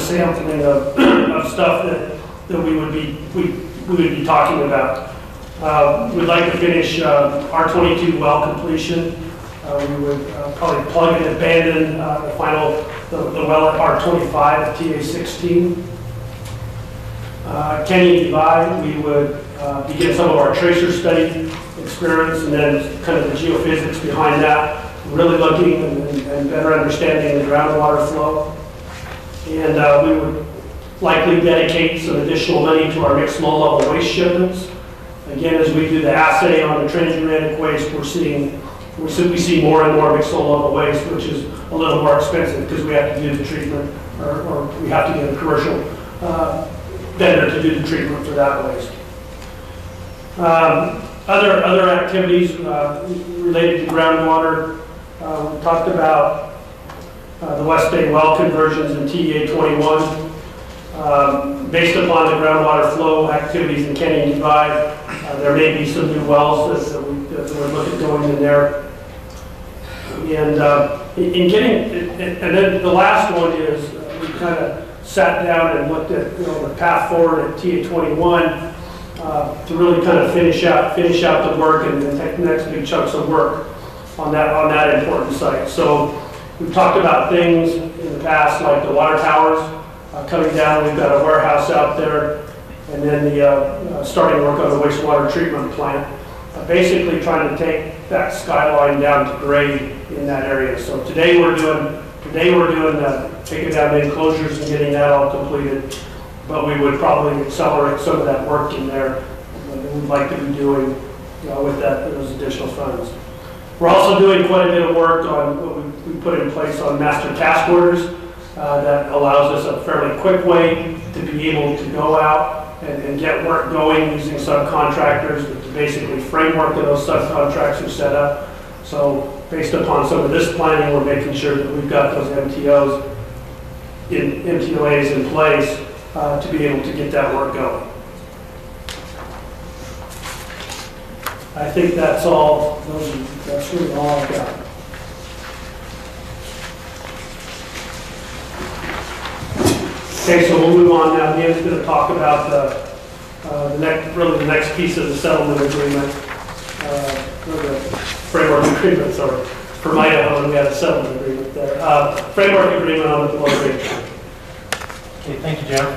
sampling of stuff that we would be talking about. We'd like to finish R22 well completion. We would probably plug and abandon the well at R25 at TA16. Canyon Divide, we would begin some of our tracer study experiments and then kind of the geophysics behind that, really looking and better understanding the groundwater flow. And we would likely dedicate some additional money to our mixed low-level waste shipments. Again, as we do the assay on the transuranic waste, we see more and more mixed low-level waste, which is a little more expensive because we have to do the treatment, or we have to get a commercial vendor to do the treatment for that waste. Other activities related to groundwater, we talked about the West Bay well conversions in TEA 21. Based upon the groundwater flow activities in Canyon Divide, there may be some new wells that we're looking at going in there. And then the last one is we kind of sat down and looked at the path forward at TA 21 to really kind of finish out the work and take the next big chunks of work on that important site. So we've talked about things in the past like the water towers coming down. We've got a warehouse out there, and then the starting work on the wastewater treatment plant. Basically trying to take that skyline down to grade in that area. So today we're doing taking down the enclosures and getting that all completed. But we would probably accelerate some of that work in there that we'd like to be doing with those additional funds. We're also doing quite a bit of work on what we put in place on master task orders that allows us a fairly quick way to be able to go out and get work going using subcontractors. Basically, framework of those subcontracts are set up. So based upon some of this planning, we're making sure that we've got those MTOAs in place to be able to get that work going. I think that's all. That's really all I've got. Okay, so we'll move on now. Dan's going to talk about the next piece of the settlement agreement, or the framework agreement. Sorry, for Idaho, we had a settlement agreement there. Framework agreement on the below-grade tree. Okay, thank you, Jeff.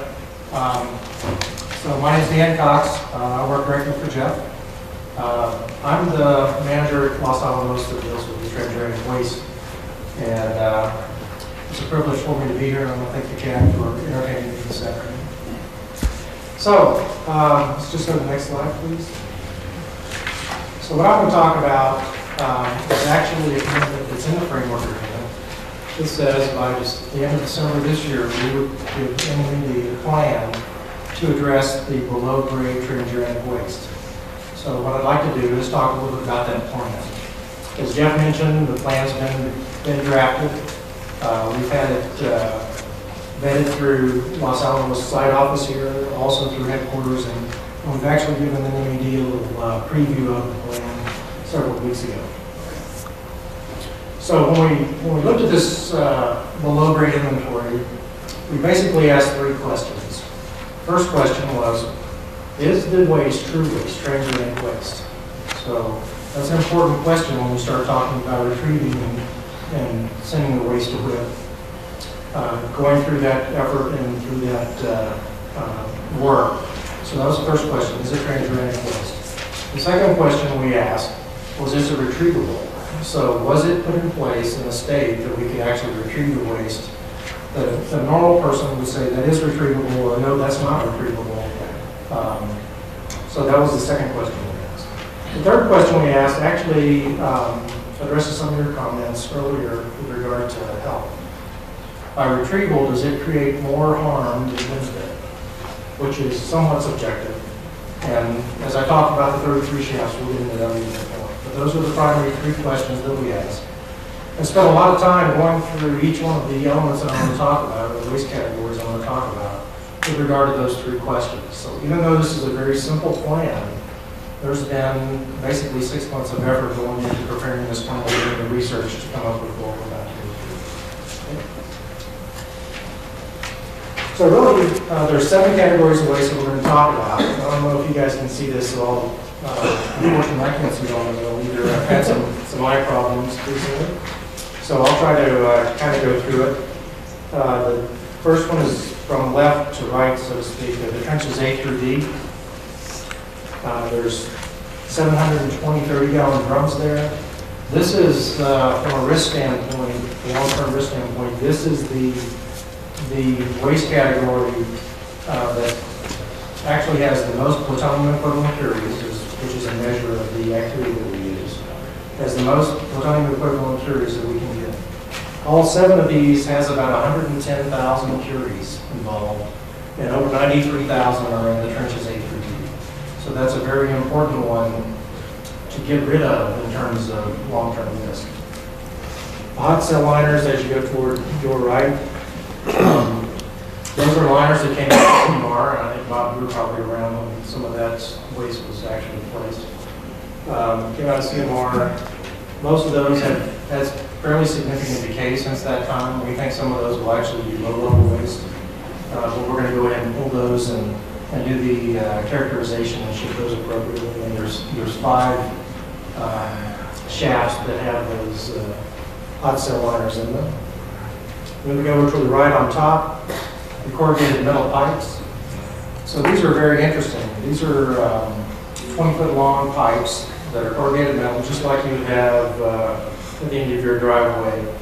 So my name is Dan Cox. I work directly for Jeff. I'm the manager at Los Alamos that deals with the transuranic waste, and it's a privilege for me to be here, and I want to thank the CAB for entertaining me this afternoon. So let's just go to the next slide, please. So what I'm going to talk about is actually a commitment that's in the framework agreement. It says by the end of December this year, we would give NNMCAB a plan to address the below-grade transuranic waste. So what I'd like to do is talk a little bit about that plan. As Jeff mentioned, the plan's been drafted. We've had it vetted through Los Alamos site office here, also through headquarters, and we've actually given the NNMCAB a little preview of the plan several weeks ago. So when we looked at this below-grade inventory, we basically asked three questions. First question was, is the waste true waste, transuranic waste? So that's an important question when we start talking about retrieving and sending the waste to WHIP. Going through that effort and through that work. So that was the first question, is it transuranic waste? The second question we asked was, is it retrievable? So was it put in place in a state that we could actually retrieve the waste? That a normal person would say that is retrievable, or no, that's not retrievable. So that was the second question we asked. The third question we asked actually addresses some of your comments earlier with regard to health. By retrieval, does it create more harm than benefit? Which is somewhat subjective. And as I talk about the 33 shafts, we'll get into that a little bit more. But those are the primary three questions that we asked. I spent a lot of time going through each one of the elements that I want to talk about, or the waste categories I want to talk about, with regard to those three questions. So even though this is a very simple plan, there's been basically 6 months of effort going into preparing this plan and doing the research to come up with what we're about to do. So really, there's 7 categories of waste that we're going to talk about. I don't know if you guys can see this, so unfortunately I can't see it on the middle either. I've had some eye problems recently. So I'll try to kind of go through it. The first one is from left to right, so to speak. The trenches A through D. There's 720 30-gallon drums there. This is, from a risk standpoint, a long-term risk standpoint, this is the waste category that actually has the most plutonium equivalent impurities, which is a measure of the activity that we use, has the most plutonium equivalent impurities that we can get. All 7 of these has about 110,000 impurities involved, and over 93,000 are in the trenches A through D. So that's a very important one to get rid of in terms of long-term risk. The hot cell liners, as you go toward your right, those are liners that came out of CMR, and I think Bob, you were probably around when some of that waste was actually placed. Came out of CMR. Most of those has fairly significant decay since that time. We think some of those will actually be low-level waste, but we're going to go ahead and pull those and do the characterization and ship those appropriately. And there's 5 shafts that have those hot cell liners in them. Then we go over to the right on top, the corrugated metal pipes. So these are very interesting. These are 20-foot long pipes that are corrugated metal, just like you would have at the end of your driveway.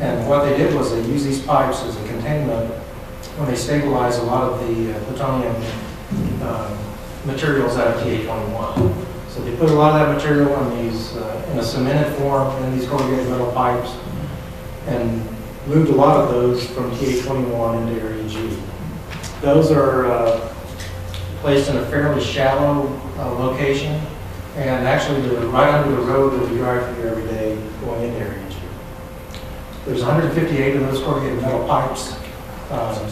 And what they did was they used these pipes as a containment when they stabilize a lot of the plutonium materials out of TA-21. So they put a lot of that material in these in a cemented form in these corrugated metal pipes, and moved a lot of those from TA-21 into Area G. Those are placed in a fairly shallow location, and actually they're right under the road that we drive through every day going into Area G. There's 158 of those corrugated metal pipes.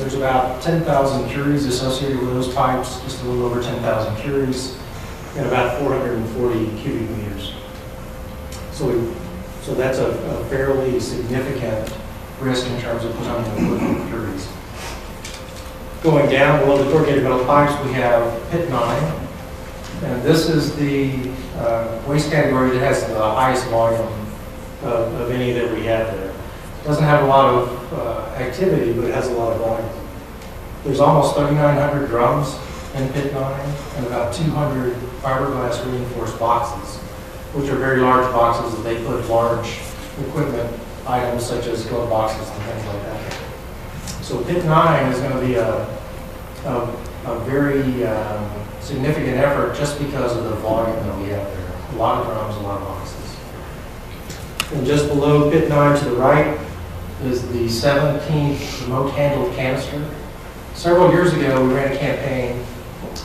There's about 10,000 curies associated with those pipes, just a little over 10,000 curies, and about 440 cubic meters. So that's a fairly significant risk in terms of plutonium equivalent impurities. Going down below the corrugated metal pipes, we have pit 9, and this is the waste category that has the highest volume of any that we have there. It doesn't have a lot of activity, but it has a lot of volume. There's almost 3,900 drums in pit 9 and about 200 fiberglass reinforced boxes, which are very large boxes that they put large equipment items such as glove boxes and things like that. So pit 9 is going to be a very significant effort just because of the volume that we have there. A lot of drums, a lot of boxes. And just below pit 9 to the right is the 17th remote handled canister. Several years ago, we ran a campaign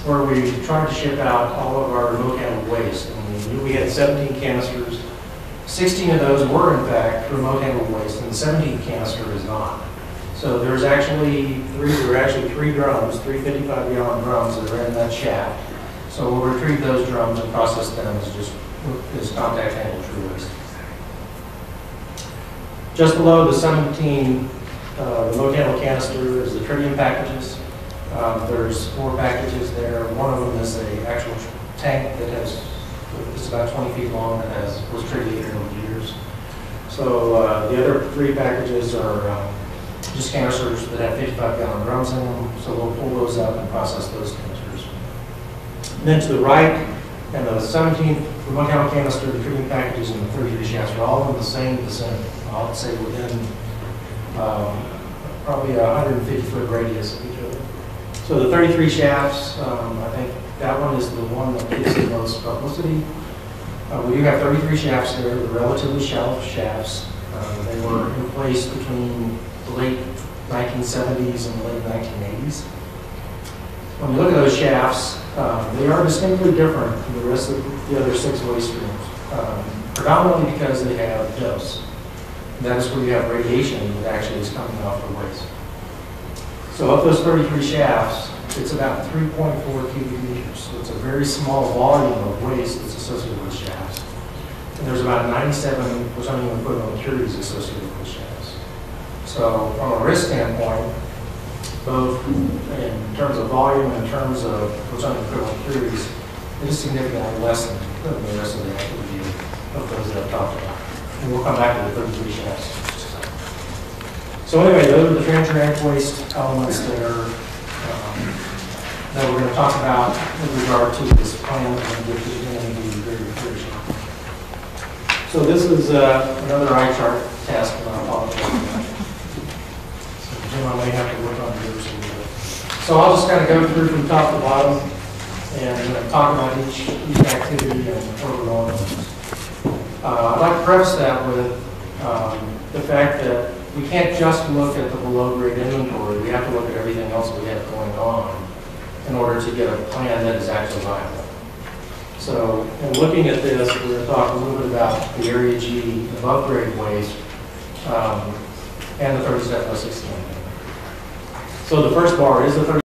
where we tried to ship out all of our remote handled waste. And we knew we had 17 canisters. 16 of those were, in fact, remote handled waste, and the 17th canister is not. So there were actually 3 drums, 3 55-gallon drums that are in that shaft. So we'll retrieve those drums and process them as contact handled true waste. Just below the 17 remote handled canister is the tritium packages. There's 4 packages there. One of them is an actual tank that it's about 20 feet long that was tritiated over years. So the other 3 packages are just canisters that have 55-gallon drums in them. So we'll pull those out and process those canisters. And then to the right, and the 17th remote handled canister, the tritium packages, and the 33 shafts are all in the same vicinity. I'll say within probably a 150-foot radius of each other. So the 33 shafts, I think that one is the one that gets the most publicity. We do have 33 shafts there. They're relatively shallow shafts. They were in place between the late 1970s and the late 1980s. When you look at those shafts, they are distinctly different from the rest of the other 6 waste streams, predominantly because they have dose. That is where you have radiation that actually is coming off the waste. So of those 33 shafts, it's about 3.4 cubic meters. So it's a very small volume of waste that's associated with shafts. And there's about 97 plutonium equivalent impurities associated with shafts. So from a risk standpoint, both in terms of volume and in terms of plutonium equivalent curies, it is significantly less than the rest of the activity of those that I've talked about. And we'll come back to the 33 shafts. So anyway, those are the transuranic waste elements that are that we're going to talk about with regard to this plan that we're going to do very shortly. So this is another eye chart test, and I apologize for that. So Jim, I may have to work on yours a little bit. So I'll just kind of go through from top to bottom and talk about each activity and where we're going with this. I'd like to preface that with the fact that we can't just look at the below-grade inventory. We have to look at everything else we have going on in order to get a plan that is actually viable. So, in looking at this, we're going to talk a little bit about the Area G above-grade waste and the 37 16. So the first bar is the 37